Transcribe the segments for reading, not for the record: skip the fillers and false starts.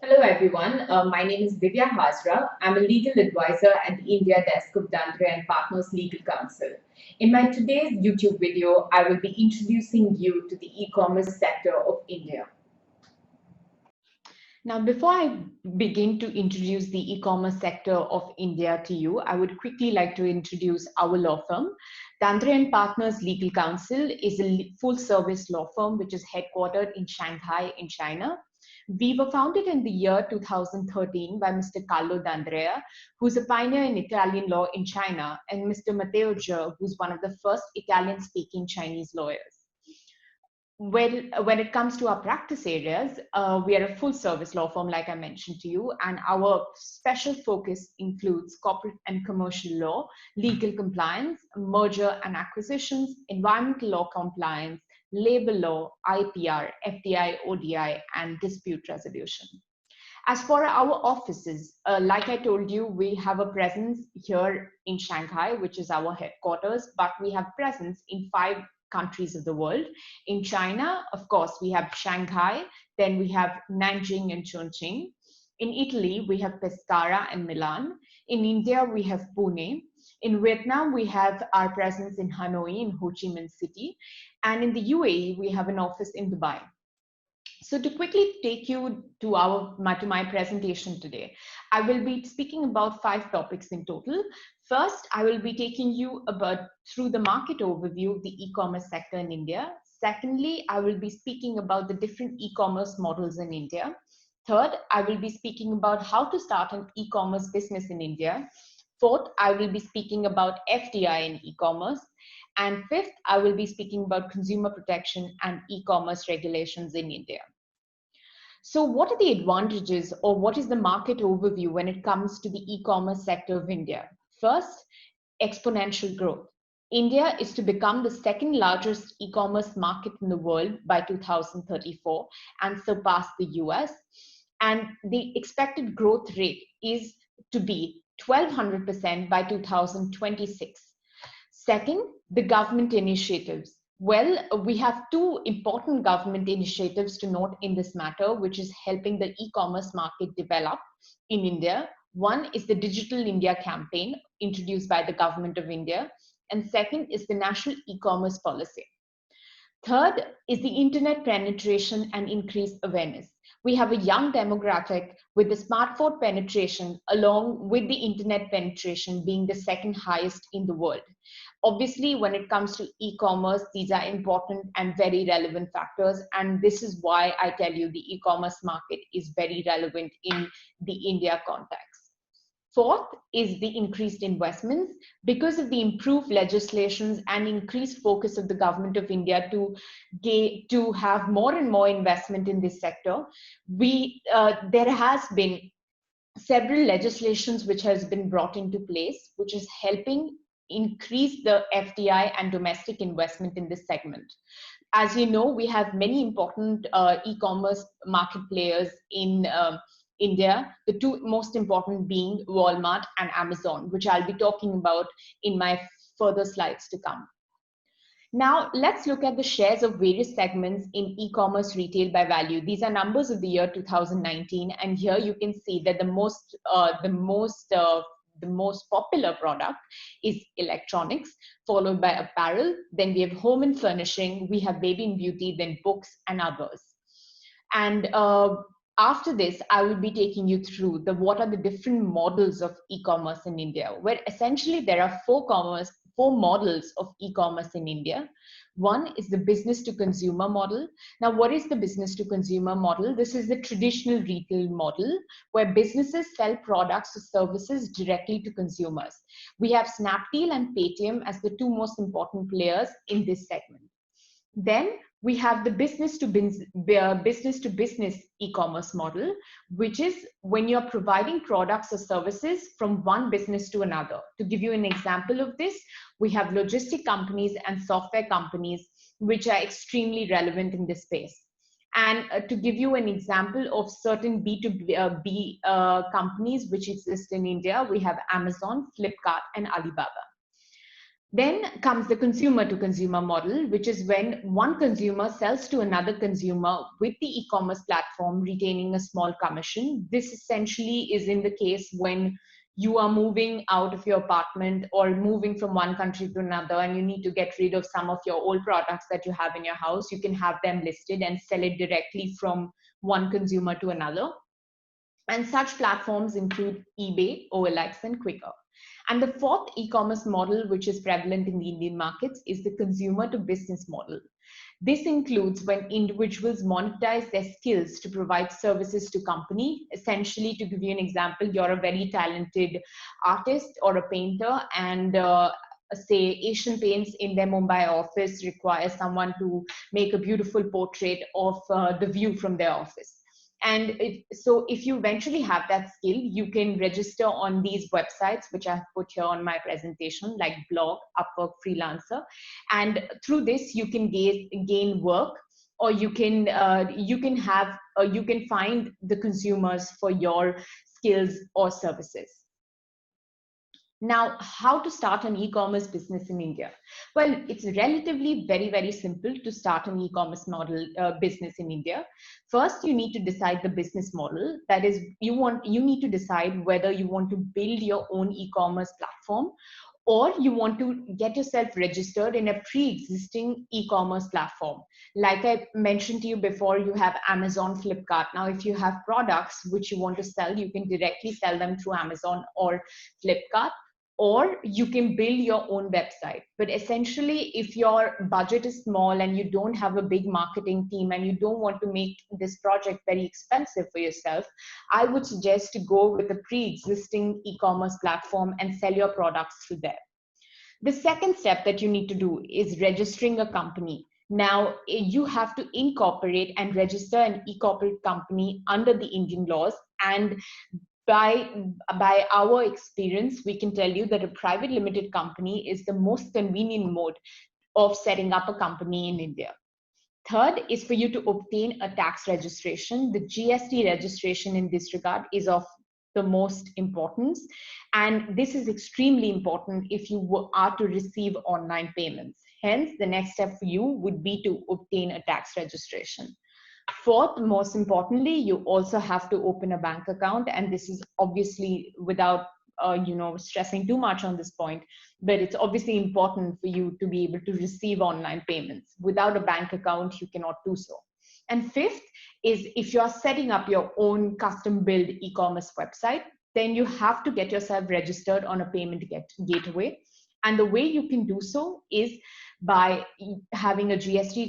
Hello everyone, my name is Divya Hazra. I'm a legal advisor at the India desk of Dandre and Partners Legal Counsel. In my today's YouTube video, I will be introducing you to the e-commerce sector of India. Now, before I begin to introduce the e-commerce sector of India to you, I would quickly like to introduce our law firm. Dandre and Partners Legal Counsel is a full-service law firm which is headquartered in Shanghai in China. We were founded in the year 2013 by Mr. Carlo D'Andrea, who's a pioneer in Italian law in China, and Mr. Matteo Jer, who's one of the first Italian-speaking Chinese lawyers. When it comes to our practice areas, we are a full service law firm, like I mentioned to you, and our special focus includes corporate and commercial law, legal compliance, merger and acquisitions, environmental law compliance, labor law, IPR, FDI, ODI, and dispute resolution. As for our offices, like I told you, we have a presence here in Shanghai, which is our headquarters, but we have presence in 5 countries of the world. In China, of course, we have Shanghai, then we have Nanjing and Chongqing. In Italy, we have Pescara and Milan. In India, we have Pune. In Vietnam, we have our presence in Hanoi, in Ho Chi Minh City. And in the UAE, we have an office in Dubai. So to quickly take you to my presentation today, I will be speaking about 5 topics in total. First, I will be taking you through the market overview of the e-commerce sector in India. Secondly, I will be speaking about the different e-commerce models in India. Third, I will be speaking about how to start an e-commerce business in India. Fourth, I will be speaking about FDI in e-commerce. And fifth, I will be speaking about consumer protection and e-commerce regulations in India. So what are the advantages, or what is the market overview when it comes to the e-commerce sector of India? First, exponential growth. India is to become the 2nd largest e-commerce market in the world by 2034 and surpass the US. And the expected growth rate is to be 1200% by 2026. Second, the government initiatives. Well, we have 2 important government initiatives to note in this matter, which is helping the e-commerce market develop in India. One is the Digital India campaign introduced by the Government of India, and second is the National E-commerce Policy. Third is the internet penetration and increased awareness. We have a young demographic with the smartphone penetration along with the internet penetration being the 2nd highest in the world. Obviously, when it comes to e-commerce, these are important and very relevant factors. And this is why I tell you the e-commerce market is very relevant in the India context. Fourth is the increased investments. Because of the improved legislations and increased focus of the Government of India to have more and more investment in this sector, there has been several legislations which has been brought into place, which is helping increase the FDI and domestic investment in this segment. As you know, we have many important e-commerce market players in India, the 2 most important being Walmart and Amazon, which I'll be talking about in my further slides to come. Now, let's look at the shares of various segments in e-commerce retail by value. These are numbers of the year 2019, and here you can see that the most popular product is electronics, followed by apparel. Then we have home and furnishing, we have baby and beauty, then books and others. And after this, I will be taking you through what are the different models of e-commerce in India, where essentially there are 4 models of e-commerce in India. One is the business to consumer model. Now, what is the business to consumer model? This is the traditional retail model where businesses sell products or services directly to consumers. We have Snapdeal and Paytm as the 2 most important players in this segment. Then we have the business to business e-commerce model, which is when you're providing products or services from one business to another. To give you an example of this, we have logistic companies and software companies, which are extremely relevant in this space. And to give you an example of certain B2B companies which exist in India, we have Amazon, Flipkart, and Alibaba. Then comes the consumer to consumer model, which is when one consumer sells to another consumer with the e-commerce platform retaining a small commission. This essentially is in the case when you are moving out of your apartment or moving from one country to another and you need to get rid of some of your old products that you have in your house. You can have them listed and sell it directly from one consumer to another. And such platforms include eBay, OLX, and Quikr. And the fourth e-commerce model, which is prevalent in the Indian markets, is the consumer to business model. This includes when individuals monetize their skills to provide services to company. Essentially, to give you an example, you're a very talented artist or a painter, and say Asian Paints in their Mumbai office requires someone to make a beautiful portrait of the view from their office. And so if you eventually have that skill, you can register on these websites, which I've put here on my presentation, like Blog, Upwork, Freelancer. And through this, you can gain work, or you can find the consumers for your skills or services. Now, how to start an e-commerce business in India? Well, it's relatively very simple to start an e-commerce model business in India. First, you need to decide the business model. That is, you need to decide whether you want to build your own e-commerce platform, or you want to get yourself registered in a pre-existing e-commerce platform. Like I mentioned to you before, you have Amazon, Flipkart. Now, if you have products which you want to sell, you can directly sell them through Amazon or Flipkart, or you can build your own website. But essentially, if your budget is small and you don't have a big marketing team and you don't want to make this project very expensive for yourself, I would suggest to go with a pre-existing e-commerce platform and sell your products through there. The second step that you need to do is registering a company. Now, you have to incorporate and register an e-corporate company under the Indian laws, and by our experience, we can tell you that a private limited company is the most convenient mode of setting up a company in India. Third is for you to obtain a tax registration. The GST registration in this regard is of the most importance. And this is extremely important if you are to receive online payments. Hence, the next step for you would be to obtain a tax registration. Fourth, most importantly, you also have to open a bank account. And this is obviously without stressing too much on this point, but it's obviously important for you to be able to receive online payments. Without a bank account, you cannot do so. And fifth is if you're setting up your own custom built e-commerce website, then you have to get yourself registered on a payment gateway. And the way you can do so is by having a GST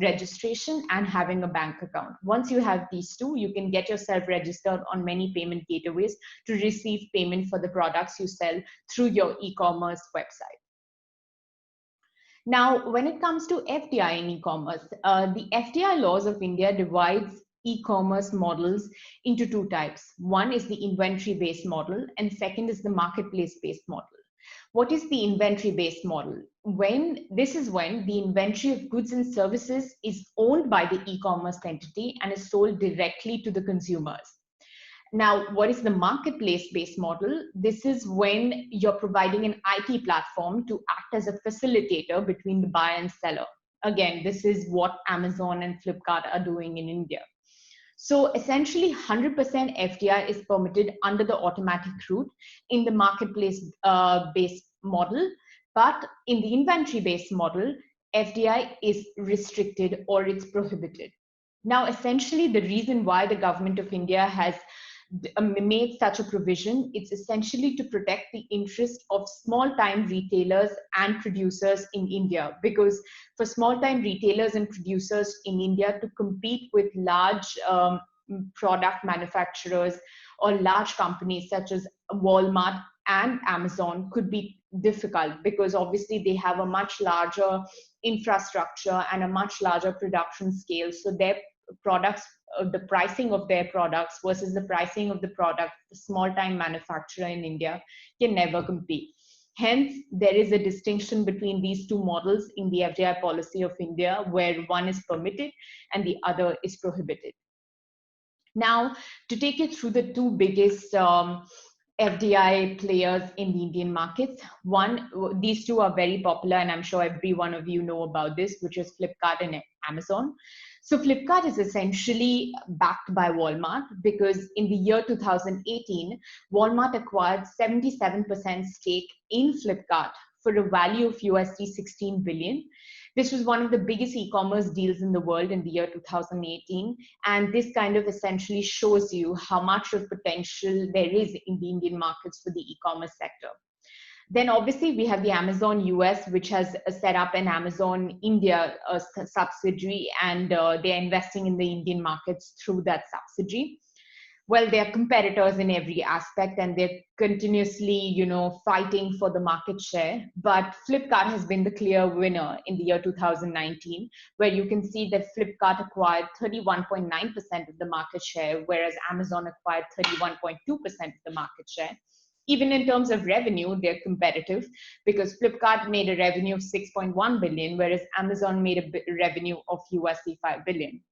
registration and having a bank account. Once you have these two, you can get yourself registered on many payment gateways to receive payment for the products you sell through your e-commerce website. Now, when it comes to FDI in e-commerce, the FDI laws of India divides e-commerce models into two types. One is the inventory-based model, and second is the marketplace-based model. What is the inventory-based model? This is when the inventory of goods and services is owned by the e-commerce entity and is sold directly to the consumers. Now, what is the marketplace-based model? This is when you're providing an IT platform to act as a facilitator between the buyer and seller. Again, this is what Amazon and Flipkart are doing in India. So essentially 100% FDI is permitted under the automatic route in the marketplace-based model, but in the inventory-based model, FDI is restricted or it's prohibited. Now, essentially the reason why the government of India has made such a provision, it's essentially to protect the interest of small-time retailers and producers in India, because for small-time retailers and producers in India to compete with large product manufacturers or large companies such as Walmart and Amazon could be difficult, because obviously they have a much larger infrastructure and a much larger production scale. So their products, the pricing of their products versus the pricing of the product, the small time manufacturer in India can never compete. Hence, there is a distinction between these two models in the FDI policy of India, where one is permitted and the other is prohibited. Now, to take you through the two biggest FDI players in the Indian markets. One, these two are very popular, and I'm sure every one of you know about this, which is Flipkart and Amazon. So Flipkart is essentially backed by Walmart because in the year 2018, Walmart acquired 77% stake in Flipkart for a value of USD 16 billion. This was one of the biggest e-commerce deals in the world in the year 2018. And this kind of essentially shows you how much of potential there is in the Indian markets for the e-commerce sector. Then obviously we have the Amazon US, which has set up an Amazon India subsidiary, and they're investing in the Indian markets through that subsidiary. Well, they're competitors in every aspect, and they're continuously, fighting for the market share. But Flipkart has been the clear winner in the year 2019, where you can see that Flipkart acquired 31.9% of the market share, whereas Amazon acquired 31.2% of the market share. Even in terms of revenue, they're competitive because Flipkart made a revenue of 6.1 billion, whereas Amazon made a revenue of USD 5 billion.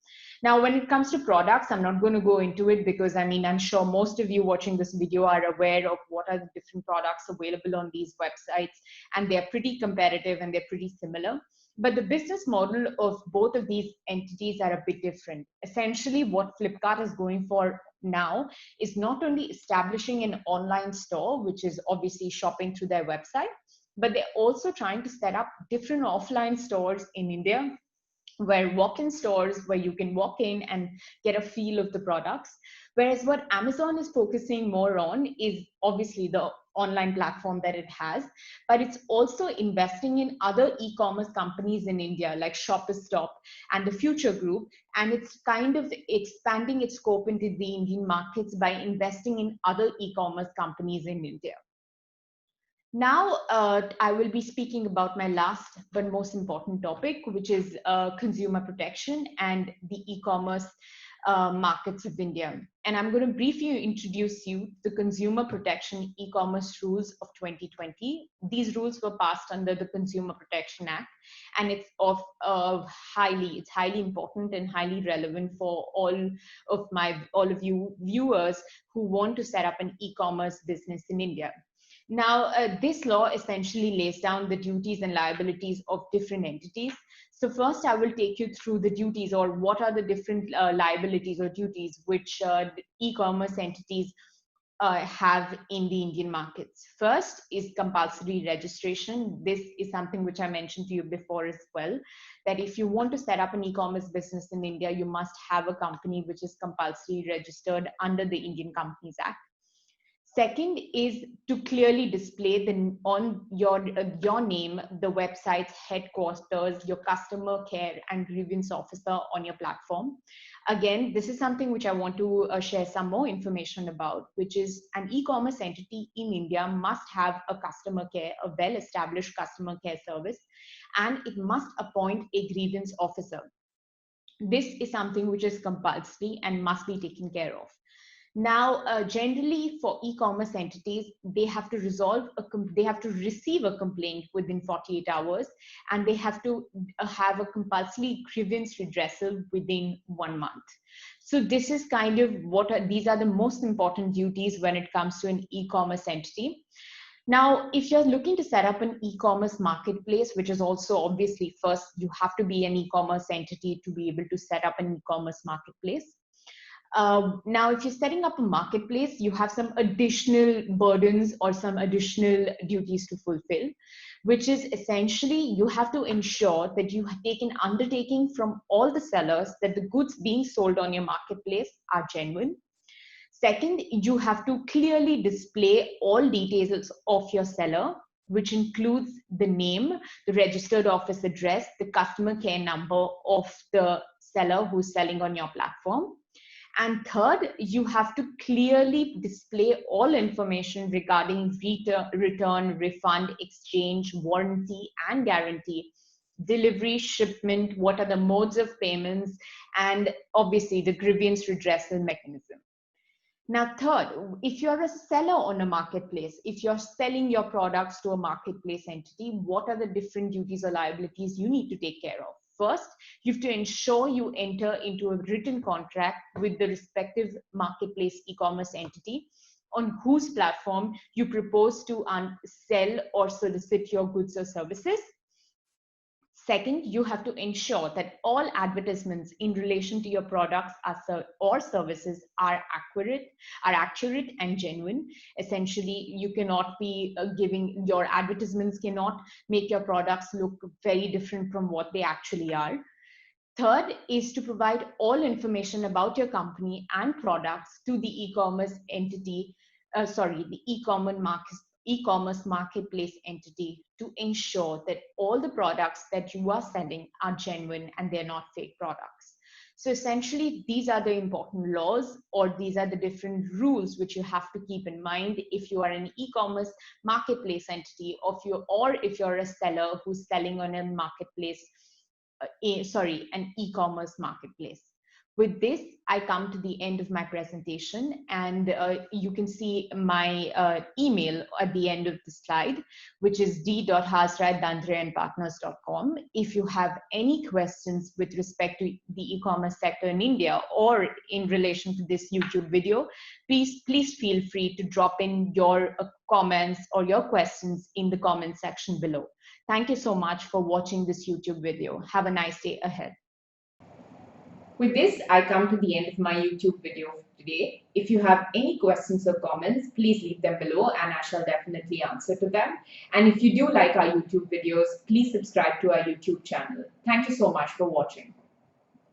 Now, when it comes to products, I'm not going to go into it because I'm sure most of you watching this video are aware of what are the different products available on these websites, and they're pretty competitive and they're pretty similar. But the business model of both of these entities are a bit different. Essentially, what Flipkart is going for now is not only establishing an online store, which is obviously shopping through their website, but they're also trying to set up different offline stores in India, where walk-in stores where you can walk in and get a feel of the products. Whereas what Amazon is focusing more on is obviously the online platform that it has, but it's also investing in other e-commerce companies in India like Shopperstop and the Future Group, and it's kind of expanding its scope into the Indian markets by investing in other e-commerce companies in India. Now, I will be speaking about my last but most important topic, which is consumer protection and the e-commerce markets of India. And I'm going to briefly introduce you the Consumer Protection E-commerce Rules of 2020. These rules were passed under the Consumer Protection Act, and it's highly important and highly relevant for all of you viewers who want to set up an e-commerce business in India. Now, this law essentially lays down the duties and liabilities of different entities. So first, I will take you through the duties, or what are the different liabilities or duties which e-commerce entities have in the Indian markets. First is compulsory registration. This is something which I mentioned to you before as well, that if you want to set up an e-commerce business in India, you must have a company which is compulsory registered under the Indian Companies Act. Second is to clearly display on your name, the website's headquarters, your customer care and grievance officer on your platform. Again, this is something which I want to share some more information about, which is an e-commerce entity in India must have a customer care, a well-established customer care service, and it must appoint a grievance officer. This is something which is compulsory and must be taken care of. Now, generally for e-commerce entities, they have to receive a complaint within 48 hours, and they have to have a compulsory grievance redressal within 1 month. So this is kind of these are the most important duties when it comes to an e-commerce entity. Now, if you're looking to set up an e-commerce marketplace, which is also obviously first, you have to be an e-commerce entity to be able to set up an e-commerce marketplace. Now, if you're setting up a marketplace, you have some additional burdens or some additional duties to fulfill, which is essentially you have to ensure that you take an undertaking from all the sellers that the goods being sold on your marketplace are genuine. Second, you have to clearly display all details of your seller, which includes the name, the registered office address, the customer care number of the seller who's selling on your platform. And third, you have to clearly display all information regarding return, refund, exchange, warranty, and guarantee, delivery, shipment, what are the modes of payments, and obviously the grievance redressal mechanism. Now, third, if you're a seller on a marketplace, if you're selling your products to a marketplace entity, what are the different duties or liabilities you need to take care of? First, you have to ensure you enter into a written contract with the respective marketplace e-commerce entity, on whose platform you propose to sell or solicit your goods or services. Second, you have to ensure that all advertisements in relation to your products or services are accurate and genuine. Essentially, you cannot be your advertisements cannot make your products look very different from what they actually are. Third is to provide all information about your company and products to the e-commerce entity, the e-commerce marketplace entity, to ensure that all the products that you are selling are genuine and they're not fake products. So essentially, these are the important laws, or these are the different rules which you have to keep in mind if you are an e-commerce marketplace entity, or if you're a seller who's selling on a marketplace, an e-commerce marketplace. With this, I come to the end of my presentation, and you can see my email at the end of the slide, which is d.hazra@dandreandpartners.com. If you have any questions with respect to the e-commerce sector in India or in relation to this YouTube video, please feel free to drop in your comments or your questions in the comment section below. Thank you so much for watching this YouTube video. Have a nice day ahead. With this, I come to the end of my YouTube video today. If you have any questions or comments, please leave them below and I shall definitely answer to them. And if you do like our YouTube videos, please subscribe to our YouTube channel. Thank you so much for watching.